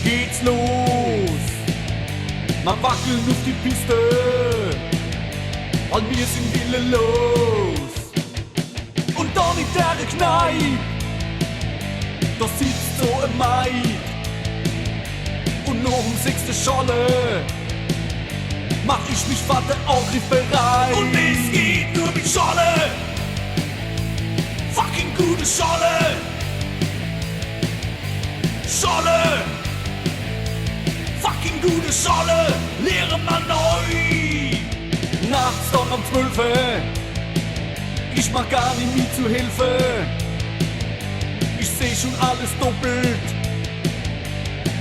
geht's los. Man wackeln auf die Piste und wir sind willenlos. Und da in der Kneipe, da sitzt so ein Maid. Und noch um 6. Scholle mach ich mich für den Angriff bereit. Und es geht nur mit Scholle, fucking gute Scholle. Scholle, fucking gute Scholle, lehre man neu. Nachts dann um 12, ich mach gar nicht mit zu Hilfe. Ich seh schon alles doppelt,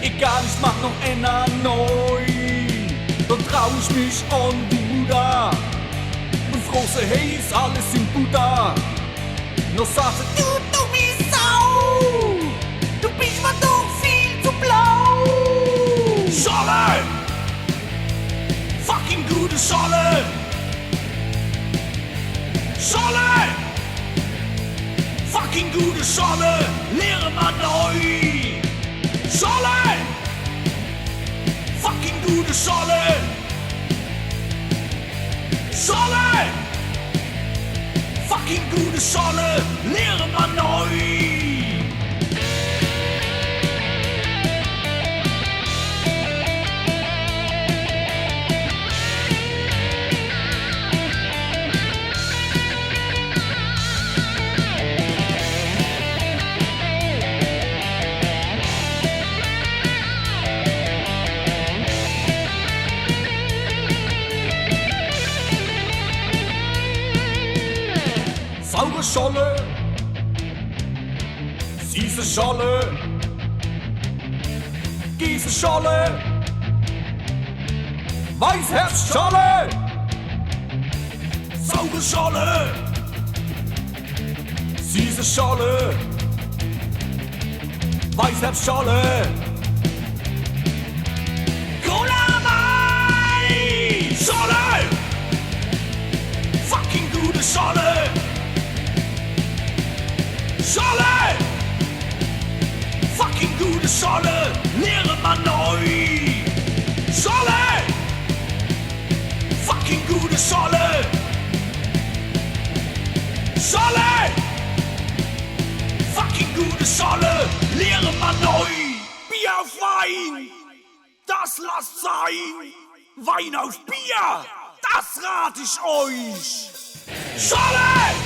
egal, ich mach noch einer neu. Dann trau ich mich an die Mutter und frose, hey, ist alles in Butter. Noch sagte, du bist Sau, du bist mir doch viel zu blau. Scholle, fucking gute Scholle. Scholle, fucking gute Scholle, lehre man neu. Scholle, fucking gute Scholle. Scholle, fucking gute Scholle, lehre man neu. Saure Scholle, süße Scholle, Giese Scholle, Weißherz Scholle, saure Scholle, süße Scholle, Weißherz Scholle, Cola Mai, Scholle, fucking gute Scholle. Scholle, fucking gute Scholle, lehre man neu. Scholle, fucking gute Scholle. Scholle, fucking gute Scholle, lehre man neu. Bier auf Wein, das lasst sein. Wein auf Bier, das rat ich euch. Scholle!